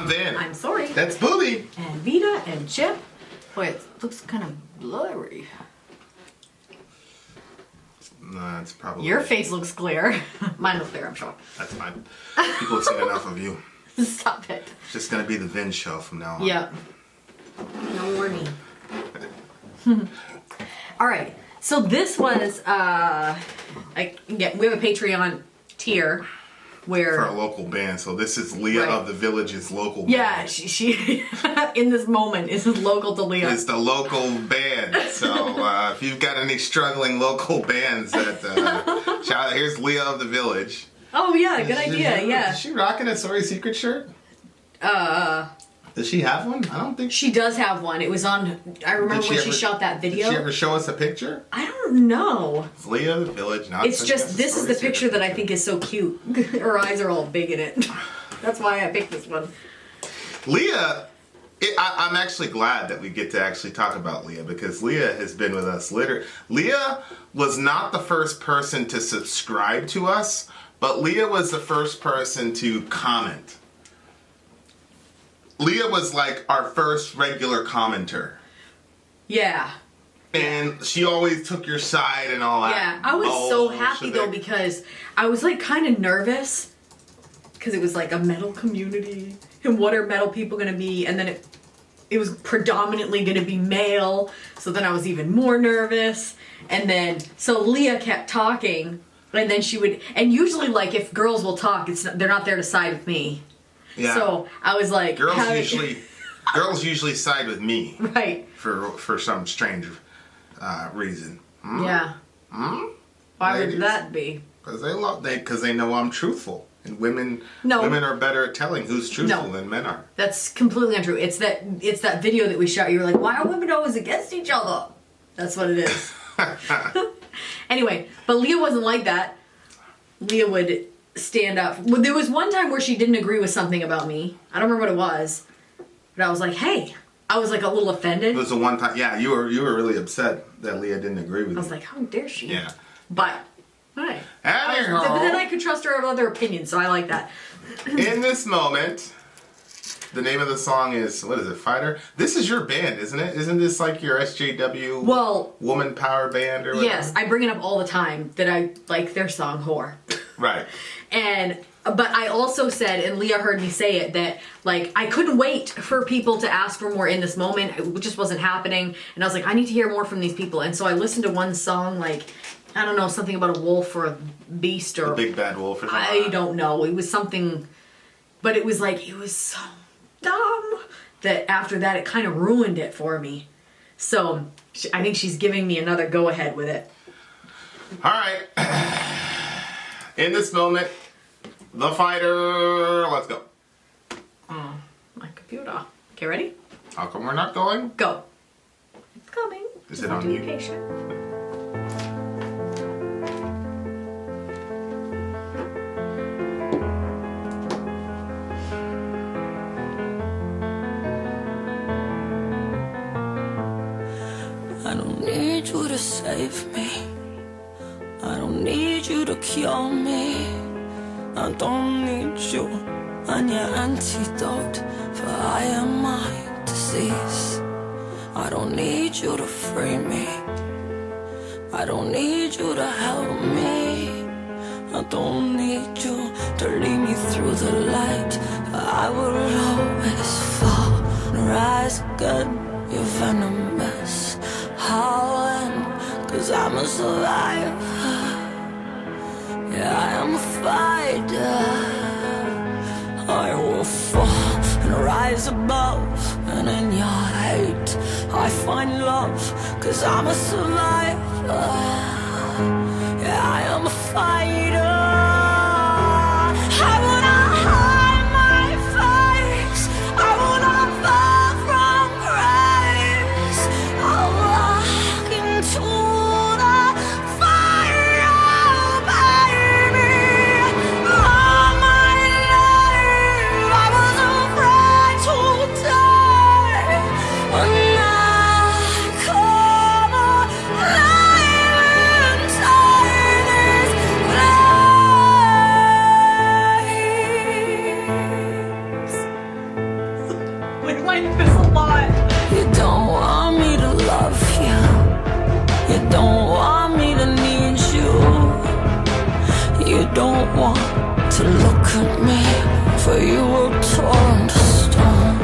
I'm Vin. I'm Sori. That's Booby. And Vita and Chip. Boy, it looks kind of blurry. No, it's probably... Your face looks clear. Mine looks clear, I'm sure. That's fine. People have seen enough of you. Stop it. It's just going to be the Vin show from now on. Yep. No warning. All right. So this was, we have a Patreon tier where... For a local band. So this is Leah of the Village's local band. Yeah, she in this moment, is local to Leah. It's the local band. So if you've got any struggling local bands that... shout out, here's Leah of the Village. Oh, yeah, good idea, yeah. Is she rocking a Sori Secret shirt? Does she have one? I don't think she does have one. It was on. I remember when she shot that video. Did she ever show us a picture? I don't know. It's Leah of the Village. Not it's just this is the picture that I think is so cute. Her eyes are all big in it. That's why I picked this one. Leah. I'm actually glad that we get to actually talk about Leah because Leah has been with us. Leah was not the first person to subscribe to us, but Leah was the first person to comment. Leah was like our first regular commenter. Yeah. And she always took your side and all that. Yeah, I was so happy though because I was like kind of nervous because it was like a metal community and what are metal people going to be, and then it was predominantly going to be male, so then I was even more nervous. And then so Leah kept talking, and then she would, and usually like if girls will talk, they're not there to side with me. Yeah. So I was like, girls usually side with me, right? For some strange reason. Yeah. Why would that be? Because they know I'm truthful, and women are better at telling who's truthful than men are. That's completely untrue. It's that video that we shot. You were like, why are women always against each other? That's what it is. Anyway, but Leah wasn't like that. Leah would stand up. Well, there was one time where she didn't agree with something about me. I don't remember what it was, but I was like, "Hey," I was like a little offended. It was the one time, yeah. You were really upset that Leah didn't agree with you. I was like, "How dare she?" Yeah. But, hey. But then I could trust her other opinions, so I like that. In this moment, the name of the song is, what is it, Fighter? This is your band, isn't it? Isn't this like your SJW woman power band or whatever? Yes, I bring it up all the time that I like their song, Whore. Right. But I also said, and Leah heard me say it, that like I couldn't wait for people to ask for more in this moment. It just wasn't happening. And I was like, I need to hear more from these people. And so I listened to one song, like, I don't know, something about a wolf or a beast or... A big bad wolf or something. I don't know. It was something... But it was like, it was so dumb that after that it kind of ruined it for me. So I think she's giving me another go-ahead with it. All right. In this moment, the Fighter. Let's go. Oh, my computer. Okay, ready? How come we're not going? Go. It's coming. Is it on you? I don't need you to save me. I don't need you to cure me. I don't need you and your antidote, for I am my disease. I don't need you to free me. I don't need you to help me. I don't need you to lead me through the light. I will always fall and rise again. You're venomous. How and 'cause I'm a survivor. Yeah, I am a fighter. I will fall and rise above. And in your hate I find love. 'Cause I'm a survivor. Yeah, I am a fighter. I will not hide my face. I will not fall from grace. I'll walk into the fire, baby. All my life I was afraid to die. But now I come alive inside this want to look at me, for you were torn to stone.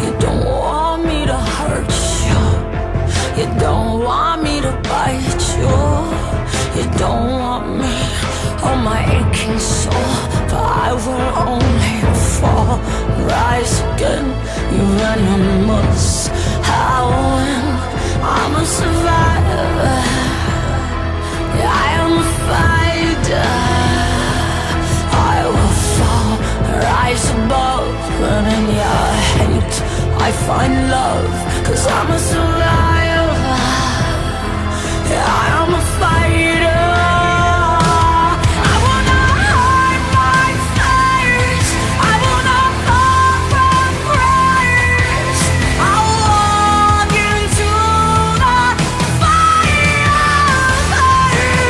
You don't want me to hurt you, you don't want me to bite you, you don't want me on my aching soul, but I will only fall, rise again, you venomous howling. I'm a survivor, I am a fighter. I will fall, rise above, and in your hate I find love, 'cause I'm a survivor, I am a fighter. I will not hide my face, I will not fall from grace. I will walk into the fire,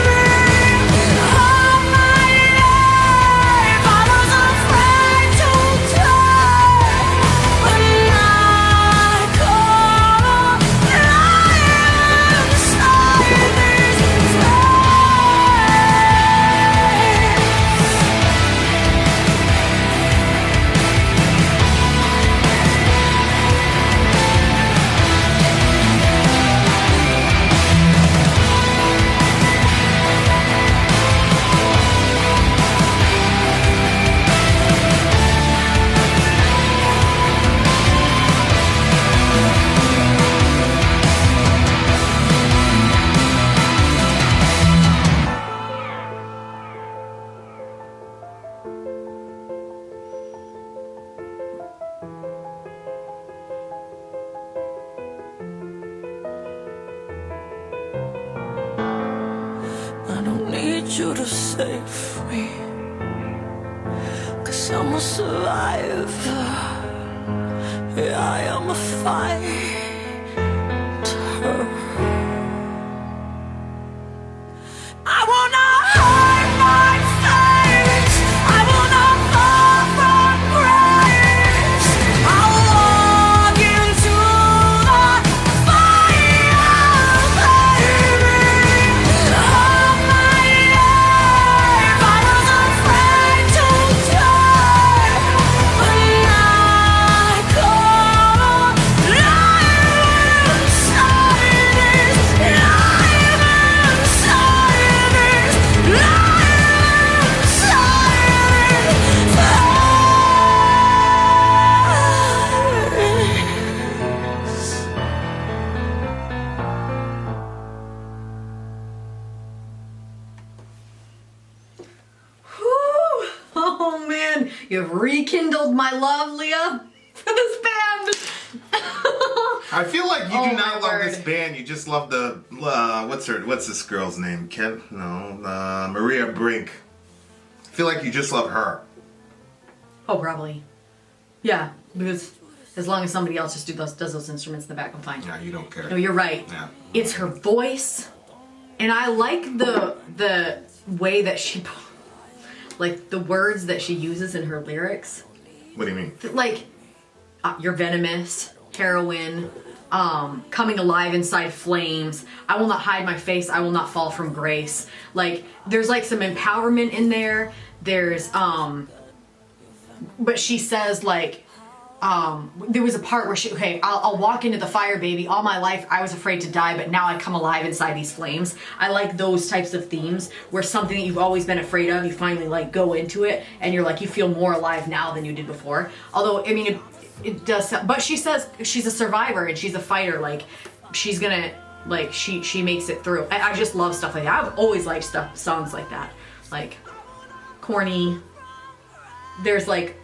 baby. All my life I was afraid to die, but now I come alive inside these flames. I don't need you to save me, 'cause I'm a survivor, yeah, I am a fighter. I will not hide my face, I will not fall from grace. I will walk into the fire, baby. All my life I was afraid to die, but now I come alive inside these, alive inside these, alive inside these fires. Whew. Oh man, you've rekindled my love, Leah, for this band. I feel like you Oh, do not my love this word. band. You just love the what's this girl's name? Maria Brink. I feel like you just love her. Oh, probably. Yeah, because as long as somebody else just does those instruments in the back, I'm fine. Yeah, you don't care. No, you're right. Yeah. It's her voice, and I like the way that she, like the words that she uses in her lyrics. What do you mean? Like, you're venomous, heroin, coming alive inside flames. I will not hide my face. I will not fall from grace. Like, there's like some empowerment in there. There's but she says like, there was a part where she, okay, I'll walk into the fire, baby. All my life I was afraid to die, but now I come alive inside these flames. I like those types of themes where something that you've always been afraid of, you finally like go into it and you're like, you feel more alive now than you did before. Although, I mean, it does sound, but she says she's a survivor and she's a fighter. Like, she's gonna, like, she makes it through. I just love stuff like that. I've always liked songs like that. Like, corny. There's like,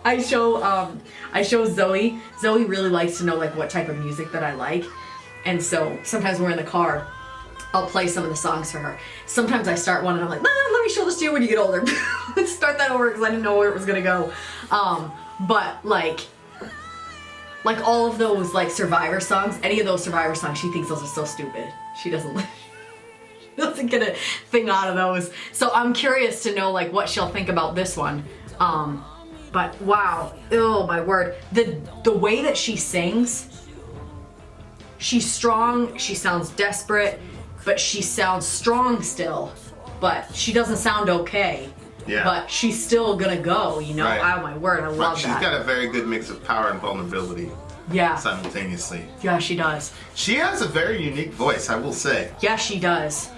I show Zoe. Zoe really likes to know like what type of music that I like, and so sometimes when we're in the car, I'll play some of the songs for her. Sometimes I start one and I'm like, let me show this to you when you get older. Let's start that over because I didn't know where it was gonna go. But like all of those like Survivor songs, any of those Survivor songs, she thinks those are so stupid. She doesn't get a thing out of those. So I'm curious to know like what she'll think about this one. But wow, oh my word. The way that she sings, she's strong, she sounds desperate, but she sounds strong still. but she doesn't sound okay. Yeah. But she's still gonna go, you know? Right. Oh my word, I love She's that. got a very good mix of power and vulnerability Yeah. simultaneously. Yeah, she does. She has a very unique voice, I will say. Yeah, she does.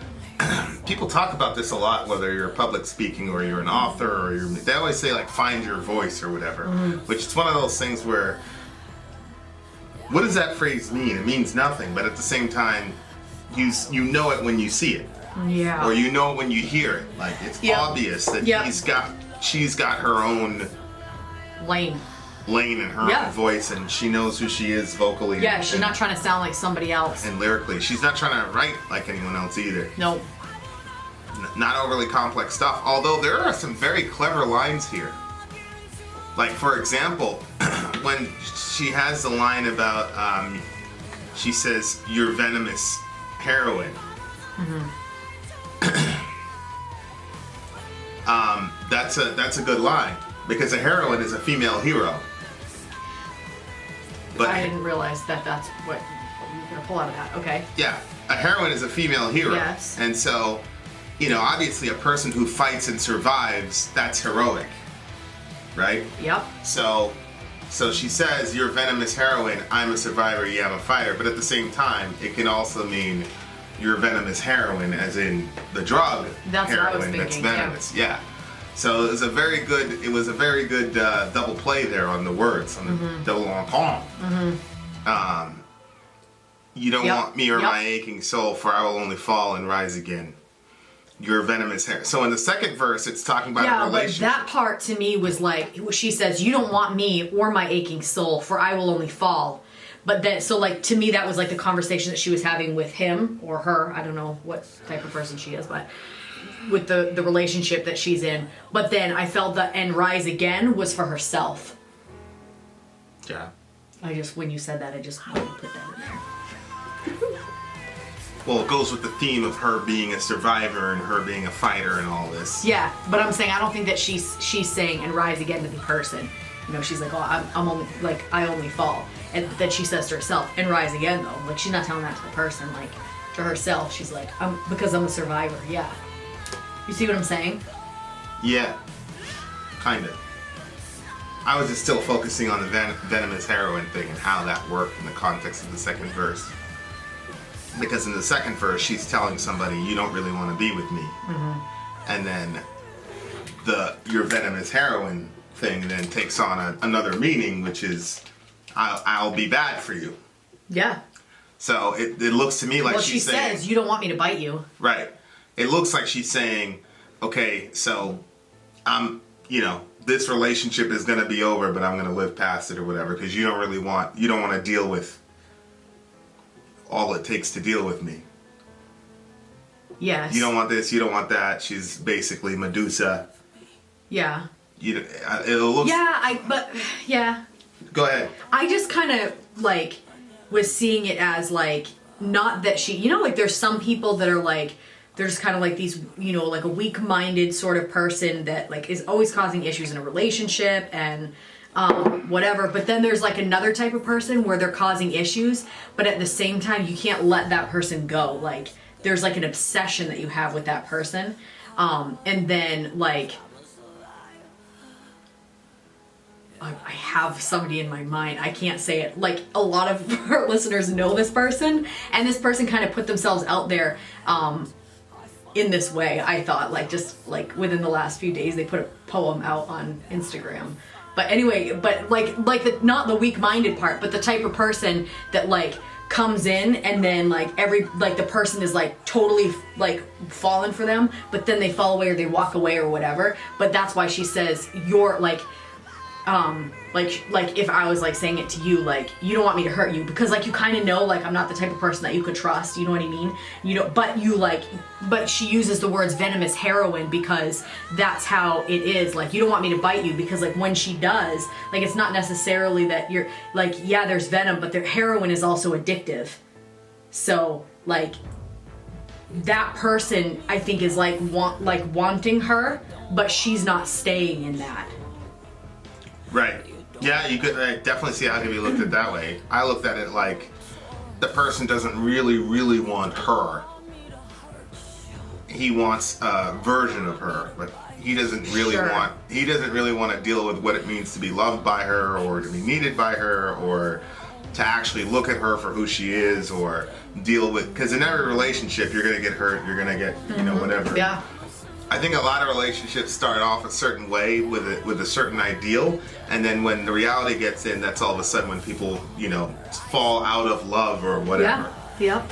People talk about this a lot, whether you're public speaking or you're an author or they always say like find your voice or whatever, which is one of those things where what does that phrase mean? It means nothing, but at the same time you know it when you see it. Yeah. Or you know it when you hear it. Like it's obvious that she's got her own lane in her own voice, and she knows who she is vocally. Yeah, she's not trying to sound like somebody else. And lyrically. She's not trying to write like anyone else either. Nope. Not overly complex stuff, although there are some very clever lines here. Like, for example, when she has the line about, she says, "You're venomous heroin." That's a good line, because a heroine is a female hero. But I didn't realize that's what you were going to pull out of that. Okay. yeah, a heroine is a female hero. Yes. And so, you know, obviously a person who fights and survives, that's heroic. Right? Yep. So she says, "You're venomous heroin, I'm a survivor, yeah, I'm a fighter." But at the same time, it can also mean you're venomous heroin, as in the drug That's what I was heroin that's thinking, venomous. Yeah. So it was a very good double play there on the words, on the double entendre. You don't want me or my aching soul, for I will only fall and rise again. You're venomous hair. So in the second verse, it's talking about a relationship. But that part to me was like, she says, "You don't want me or my aching soul, for I will only fall." But then, so like, to me, that was like the conversation that she was having with him or her. I don't know what type of person she is, but with the relationship that she's in. But then I felt that "and rise again" was for herself. Yeah. When you said that, I just wanted to put that in there. Well, it goes with the theme of her being a survivor and her being a fighter and all this. Yeah, but I'm saying I don't think that she's saying "and rise again" to the person. You know, she's like, "Oh, I'm only like I only fall," and then she says to herself "and rise again" though. Like she's not telling that to the person. Like to herself, she's like, because I'm a survivor." Yeah. You see what I'm saying? Yeah. Kind of. I was just still focusing on the venomous heroin thing and how that worked in the context of the second verse. Because in the second verse, she's telling somebody, "You don't really want to be with me." And then your venomous heroin thing then takes on another meaning, which is, I'll be bad for you. Yeah. So it looks to me like she's saying... Well, she says, "You don't want me to bite you." Right. It looks like she's saying, okay, so this relationship is going to be over, but I'm going to live past it or whatever, because you don't want to deal with all it takes to deal with me. Yes. You don't want this, you don't want that. She's basically Medusa. Yeah. It looks... Yeah. Go ahead. I just kind of, like, was seeing it as, like, not that she... You know, like, there's some people that are, like... They're just kind of like these, you know, like a weak-minded sort of person that, like, is always causing issues in a relationship and whatever. But then there's, like, another type of person where they're causing issues, but at the same time, you can't let that person go. Like, there's, like, an obsession that you have with that person. And then, like... I have somebody in my mind. I can't say it. Like, a lot of our listeners know this person, and this person kind of put themselves out there in this way. I thought, like, just like within the last few days, they put a poem out on Instagram. But anyway, but not the weak-minded part, but the type of person that, like, comes in and then the person is like totally like fallen for them, but then they fall away or they walk away or whatever. But that's why she says, "You're like if I was like saying it to you, like, you don't want me to hurt you," because like you kind of know, like, I'm not the type of person that you could trust, you know what I mean? You know, but she uses the words venomous heroin because that's how it is. Like, you don't want me to bite you, because like when she does, like, it's not necessarily that you're like, yeah, there's venom, but their heroin is also addictive. So like that person, I think, is like wanting her, but she's not staying in that. Right. Yeah, you could definitely see how it could be looked at that way. I looked at it like the person doesn't really, really want her. he wants a version of her, but he doesn't really want to deal with what it means to be loved by her, or to be needed by her, or to actually look at her for who she is, or deal with, because in every relationship you're gonna get hurt, you're gonna get whatever. Yeah. I think a lot of relationships start off a certain way with a certain ideal, and then when the reality gets in, that's all of a sudden when people fall out of love or whatever. Yeah.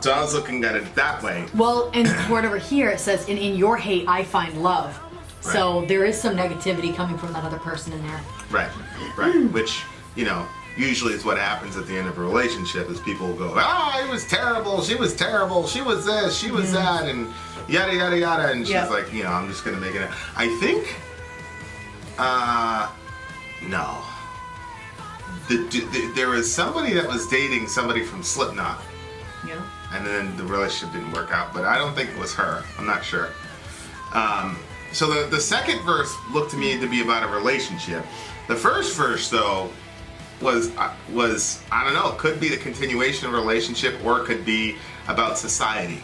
So I was looking at it that way. Well, and right over here it says, in your hate I find love. Right. So there is some negativity coming from that other person in there. Right. Which, usually is what happens at the end of a relationship, is people go, it was terrible, she was this, she was that, and yada yada yada, and she's like, I'm just gonna make it. I think, no. There was somebody that was dating somebody from Slipknot. Yeah. And then the relationship didn't work out, but I don't think it was her. I'm not sure. So the second verse looked to me to be about a relationship. The first verse, though, was I don't know, it could be the continuation of a relationship, or it could be about society.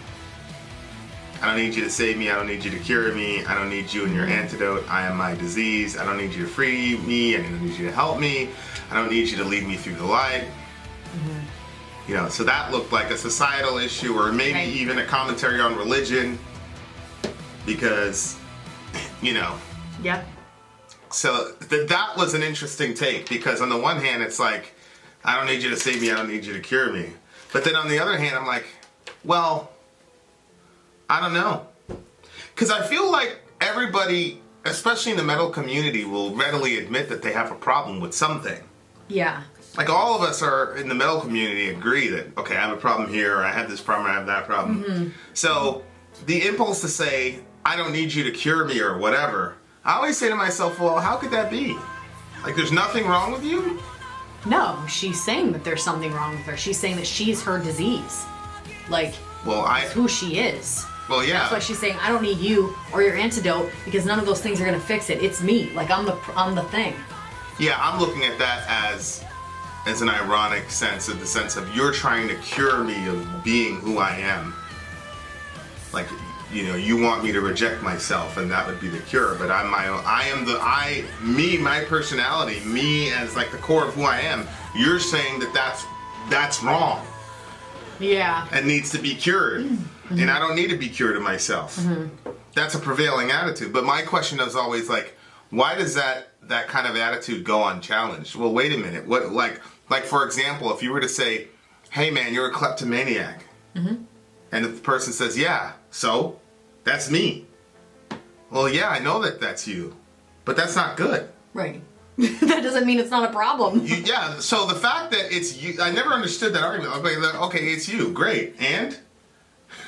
I don't need you to save me, I don't need you to cure me, I don't need you and your antidote, I am my disease, I don't need you to free me, I don't need you to help me, I don't need you to lead me through the light. So that looked like a societal issue, or maybe even a commentary on religion, because, Yeah. So that was an interesting take, because on the one hand, it's like, I don't need you to save me, I don't need you to cure me. But then on the other hand, I'm like, well, I don't know. Because I feel like everybody, especially in the metal community, will readily admit that they have a problem with something. Yeah. Like, all of us are in the metal community agree that, okay, I have a problem here, or I have this problem, or I have that problem. So the impulse to say, I don't need you to cure me or whatever, I always say to myself, well, how could that be? Like, there's nothing wrong with you? No, she's saying that there's something wrong with her. She's saying that she's her disease. Like, it's who she is. Well, yeah. That's why she's saying, I don't need you or your antidote, because none of those things are going to fix it. It's me. Like, I'm the thing. Yeah, I'm looking at that as an ironic sense, of the sense of, you're trying to cure me of being who I am. Like, you want me to reject myself, and that would be the cure. But my personality, me as like the core of who I am. You're saying that's wrong. Yeah. And needs to be cured. And I don't need to be cured of myself. That's a prevailing attitude. But my question is always like, why does that kind of attitude go unchallenged? Well, wait a minute. What, like for example, if you were to say, hey man, you're a kleptomaniac. And if the person says, yeah, so? That's me. Well, yeah, I know that's you. But that's not good. Right. That doesn't mean it's not a problem. So the fact that it's you, I never understood that argument. I'm like, okay, it's you, great, and?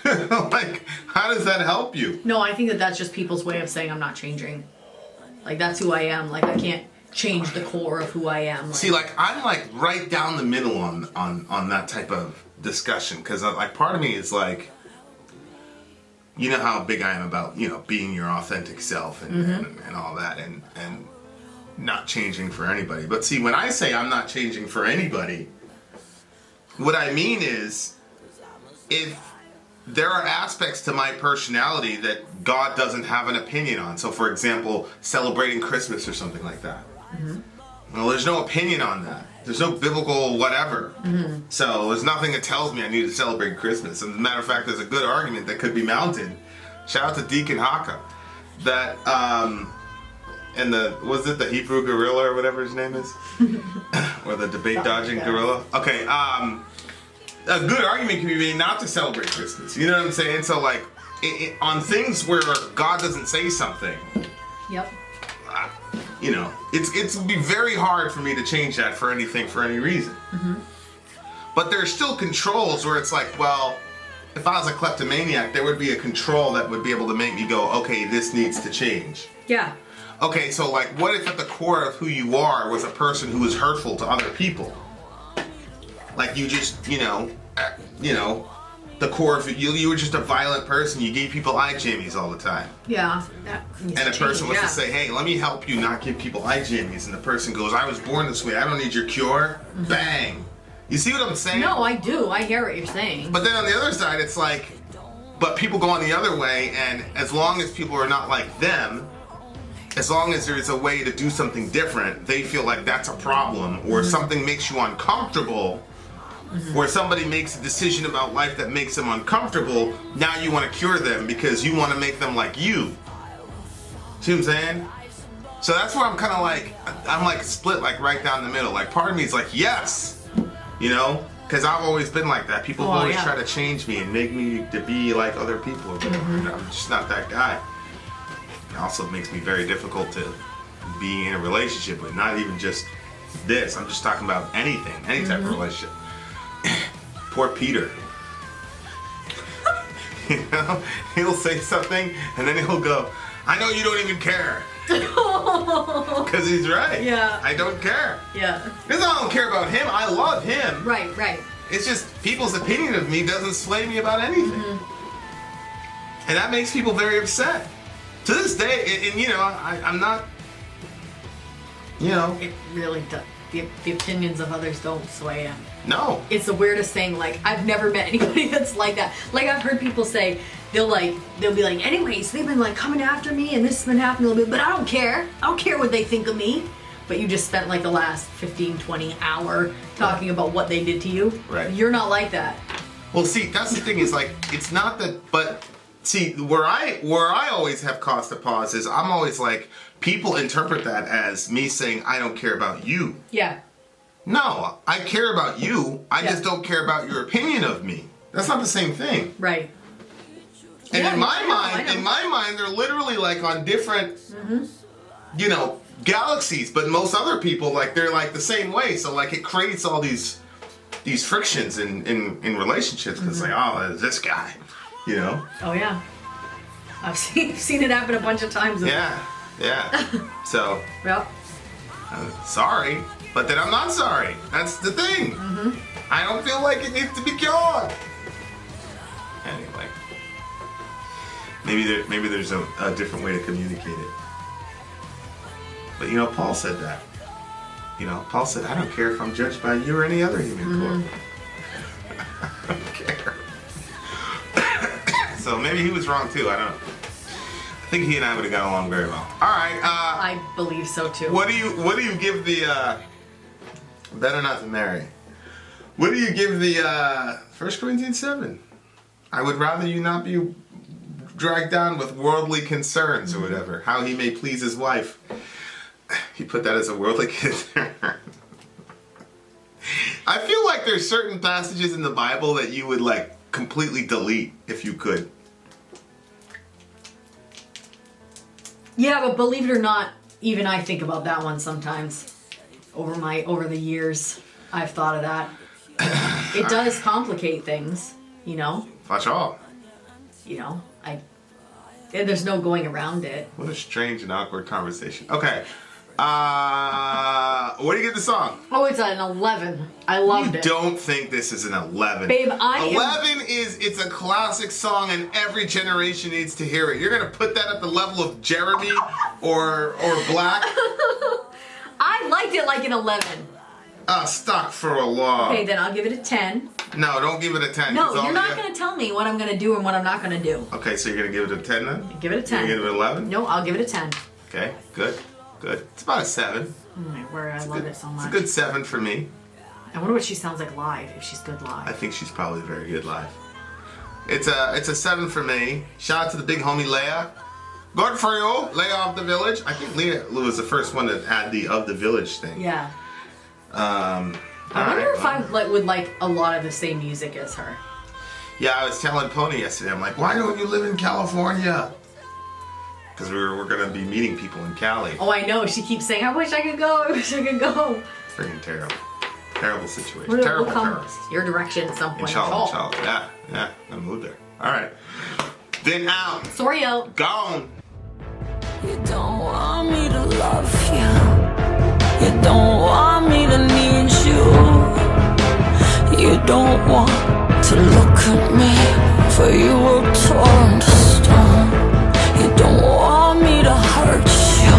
Like, how does that help you? No, I think that's just people's way of saying I'm not changing. Like, that's who I am. Like, I can't change the core of who I am. Like, see, like, I'm like right down the middle on that type of discussion, because like part of me is like, you know how big I am about, being your authentic self and all that, and not changing for anybody. But see, when I say I'm not changing for anybody, what I mean is, if there are aspects to my personality that God doesn't have an opinion on. So, for example, celebrating Christmas or something like that. Well, there's no opinion on that. There's no biblical whatever. So there's nothing that tells me I need to celebrate Christmas. And as a matter of fact, there's a good argument that could be mounted. Shout out to Deacon Haka. That, was it the Hebrew gorilla or whatever his name is? Or the debate dodging gorilla? Okay, a good argument can be made not to celebrate Christmas. You know what I'm saying? So like, on things where God doesn't say something. Yep. It's be very hard for me to change that for anything, for any reason. But there's still controls where it's like, well, if I was a kleptomaniac, there would be a control that would be able to make me go, okay, this needs to change. Yeah. Okay, so like, what if at the core of who you are was a person who is hurtful to other people? Like, you just, the core of you were just a violent person. You gave people eye jammies all the time. Yeah. And a person was to say, hey, let me help you not give people eye jammies. And the person goes, I was born this way. I don't need your cure. Bang. You see what I'm saying? No, I do. I hear what you're saying. But then on the other side, it's like, but people go on the other way, and as long as people are not like them, as long as there's a way to do something different, they feel like that's a problem, or something makes you uncomfortable, or somebody makes a decision about life that makes them uncomfortable, now you want to cure them because you want to make them like you. See what I'm saying? So that's where I'm kind of like, I'm like split like right down the middle. Like part of me is like, yes, you know, because I've always been like that. People always try to change me and make me to be like other people. And I'm just not that guy. It also makes me very difficult to be in a relationship with. Not even just this. I'm just talking about anything, any type of relationship. Poor Peter. You know, he'll say something and then he'll go, I know you don't even care. Because he's right. Yeah. I don't care. Yeah. Because I don't care about him. I love him. Right, right. It's just people's opinion of me doesn't sway me about anything. And that makes people very upset. To this day, and you know, I'm not, you know. It really does. The opinions of others don't sway him. No. It's the weirdest thing. Like, I've never met anybody that's like that. Like, I've heard people say, they'll be like, anyways, they've been like coming after me and this has been happening a little bit, but I don't care. I don't care what they think of me. But you just spent like the last 15, 20 hour talking about what they did to you. Right. You're not like that. Well, see, that's the thing is like, it's not that, but see, where I always have cause to pause is I'm always like, people interpret that as me saying, I don't care about you. Yeah. No, I care about you. I just don't care about your opinion of me. That's not the same thing. Right. And Yeah, in my I know. mind, they're literally like on different, you know, galaxies. But most other people, like they're like the same way. So like it creates all these frictions in relationships. Because like, oh, there's this guy, you know. Oh yeah. I've seen it happen a bunch of times. Yeah. So. Yep. Sorry, but then I'm not sorry. That's the thing. I don't feel like it needs to be cured. Anyway, maybe there's a different way to communicate it. But you know, Paul said that. You know, Paul said, I don't care if I'm judged by you or any other human court. I don't care. So maybe he was wrong too. I don't know. I think he and I would have got along very well. All right. I believe so too. What do you give the better not to marry? What do you give the 1 Corinthians 7? I would rather you not be dragged down with worldly concerns or whatever. How he may please his wife. He put that as a worldly concern. I feel like there's certain passages in the Bible that you would like completely delete if you could. Yeah, but believe it or not, even I think about that one sometimes. Over the years, I've thought of that. It does complicate things, you know. For sure. You know, there's no going around it. What a strange and awkward conversation. Okay. What do you give the song? Oh, it's an 11. I loved it. Don't think this is an 11. Babe, 11 it's a classic song and every generation needs to hear it. You're gonna put that at the level of Jeremy or Black? I liked it like an 11. Stuck for a law. Okay, then I'll give it a 10. No, don't give it a 10. No, you're not going to tell me what I'm going to do and what I'm not going to do. Okay, so you're going to give it a 10 then? Give it a 10. You're going to give it 11? No, I'll give it a 10. Okay, good. It's about a 7. Oh my word, I love it so much. It's a good 7 for me. I wonder what she sounds like live, if she's good live. I think she's probably very good live. It's a 7 for me. Shout out to the big homie Leia. Good for you, Leia of the Village. I think Leia was the first one to add the of the Village thing. Yeah. I wonder if I would like a lot of the same music as her. Yeah, I was telling Pony yesterday, I'm like, why don't you live in California? Because we're going to be meeting people in Cali. Oh, I know. She keeps saying, I wish I could go. I wish I could go. Freaking terrible. Terrible situation. We'll come your direction at some point. Inshallah. Yeah. I moved there. All right. Then out. Sorry out. Gone. You don't want me to love you. You don't want me to need you. You don't want to look at me, for you were torn to stone. You don't want me to hurt you.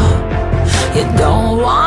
You don't want